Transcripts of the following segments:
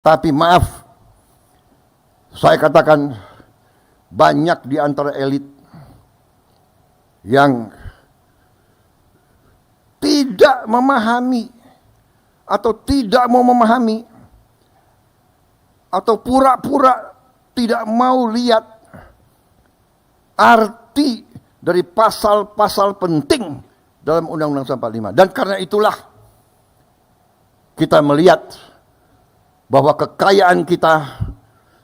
Tapi maaf, saya katakan banyak di antara elit yang tidak memahami atau tidak mau memahami atau pura-pura tidak mau lihat arti dari pasal-pasal penting dalam Undang-Undang 45. Dan karena itulah kita melihat bahwa kekayaan kita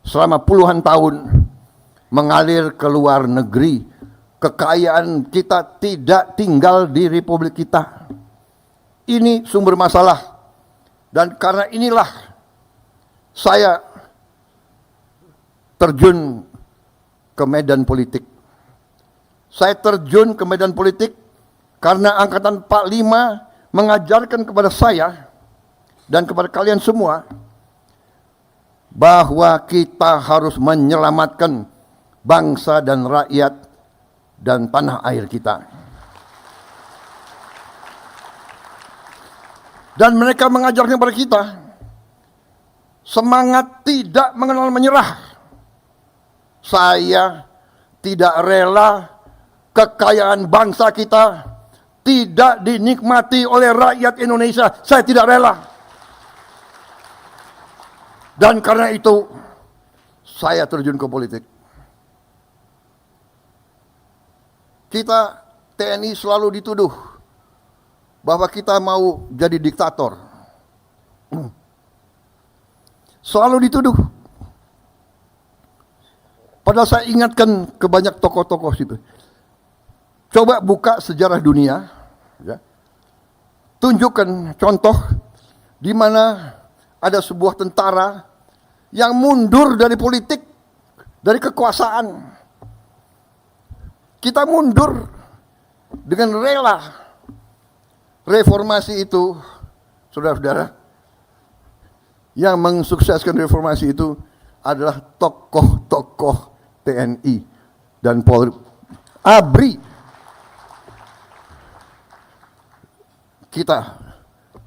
selama puluhan tahun mengalir ke luar negeri. Kekayaan kita tidak tinggal di republik kita. Ini sumber masalah. Dan karena inilah saya terjun ke medan politik. Saya terjun ke medan politik karena Angkatan 45 mengajarkan kepada saya dan kepada kalian semua bahwa kita harus menyelamatkan bangsa dan rakyat dan tanah air kita. Dan mereka mengajarkan kepada kita semangat tidak mengenal menyerah. Saya tidak rela kekayaan bangsa kita tidak dinikmati oleh rakyat Indonesia. Saya tidak rela. Dan karena itu saya terjun ke politik. Kita TNI selalu dituduh bahwa kita mau jadi diktator. Selalu dituduh. Padahal saya ingatkan ke banyak tokoh-tokoh situ. Coba buka sejarah dunia, ya. Tunjukkan contoh di mana ada sebuah tentara yang mundur dari politik, dari kekuasaan. Kita mundur dengan rela. Reformasi itu, saudara-saudara, yang mensukseskan reformasi itu adalah tokoh-tokoh TNI dan Polri. ABRI. Kita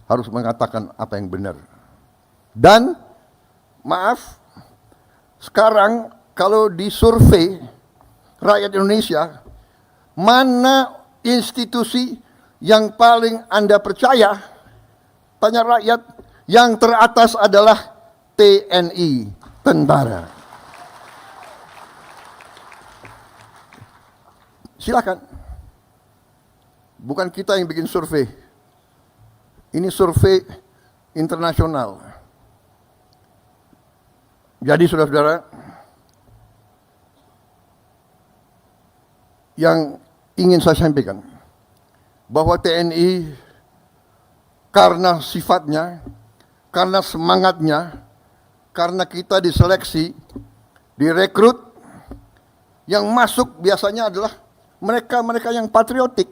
harus mengatakan apa yang benar. Dan maaf, sekarang kalau disurvei rakyat Indonesia, mana institusi yang paling Anda percaya? Tanya rakyat, yang teratas adalah TNI, tentara. Silakan. Bukan kita yang bikin survei. Ini survei internasional. Jadi saudara-saudara, yang ingin saya sampaikan, bahwa TNI karena sifatnya, karena semangatnya, karena kita diseleksi, direkrut, yang masuk biasanya adalah mereka-mereka yang patriotik.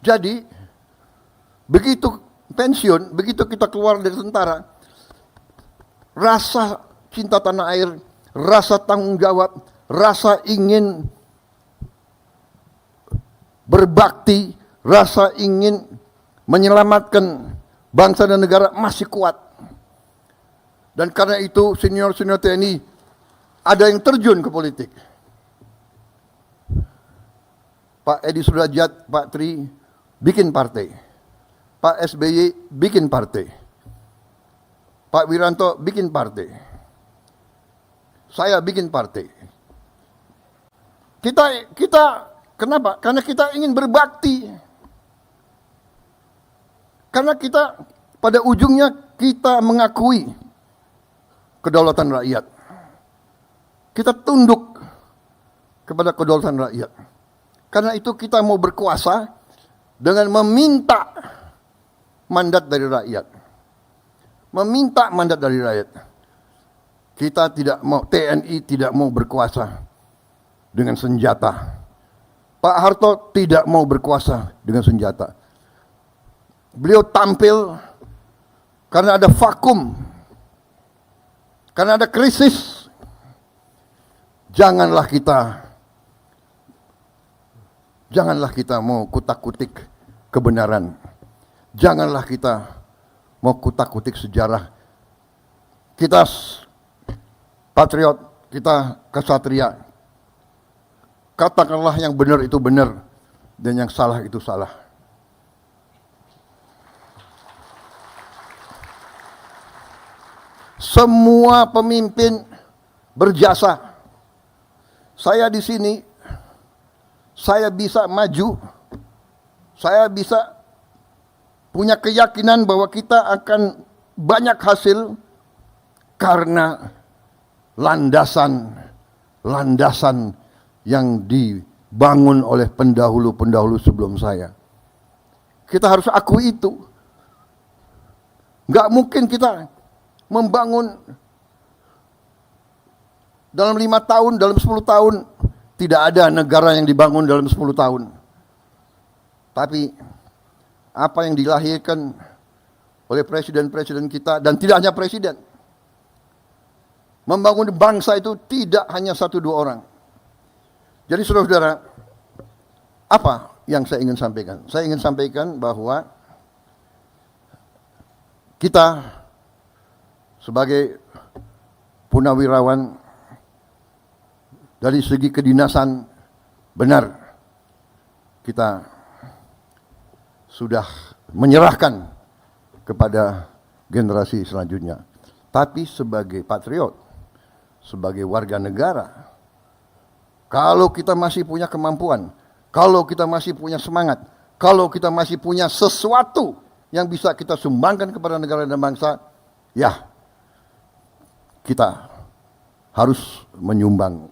Jadi, begitu pensiun, begitu kita keluar dari tentara, rasa cinta tanah air, rasa tanggung jawab, rasa ingin berbakti, rasa ingin menyelamatkan bangsa dan negara masih kuat. Dan karena itu senior-senior TNI ada yang terjun ke politik. Pak Edi Sudrajat, Pak Tri bikin partai. Pak SBY bikin partai. Pak Wiranto bikin partai. Saya bikin partai. Kita kenapa? Karena kita ingin berbakti. Karena kita pada ujungnya kita mengakui kedaulatan rakyat. Kita tunduk kepada kedaulatan rakyat. Karena itu kita mau berkuasa dengan meminta mandat dari rakyat. Meminta mandat dari rakyat. Kita tidak mau, TNI tidak mau berkuasa dengan senjata. Pak Harto tidak mau berkuasa dengan senjata. Beliau tampil karena ada vakum. Karena ada krisis. Janganlah kita mau kutak-kutik kebenaran. Janganlah kita mau kutak-kutik sejarah. Kita patriot, kita kesatria. Katakanlah yang benar itu benar dan yang salah itu salah. Semua pemimpin berjasa. Saya di sini, saya bisa maju, saya bisa punya keyakinan bahwa kita akan banyak hasil karena landasan yang dibangun oleh pendahulu-pendahulu sebelum saya. Kita harus akui itu. Nggak mungkin kita membangun dalam 5 tahun, dalam 10 tahun. Tidak ada negara yang dibangun dalam 10 tahun. Tapi apa yang dilahirkan oleh presiden-presiden kita, dan tidak hanya presiden, membangun bangsa itu tidak hanya 1-2 orang. Jadi saudara-saudara, apa yang saya ingin sampaikan? Saya ingin sampaikan bahwa kita sebagai punawirawan dari segi kedinasan benar kita sudah menyerahkan kepada generasi selanjutnya. Tapi sebagai patriot, sebagai warga negara, kalau kita masih punya kemampuan, kalau kita masih punya semangat, kalau kita masih punya sesuatu yang bisa kita sumbangkan kepada negara dan bangsa, ya kita harus menyumbang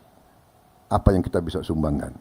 apa yang kita bisa sumbangkan.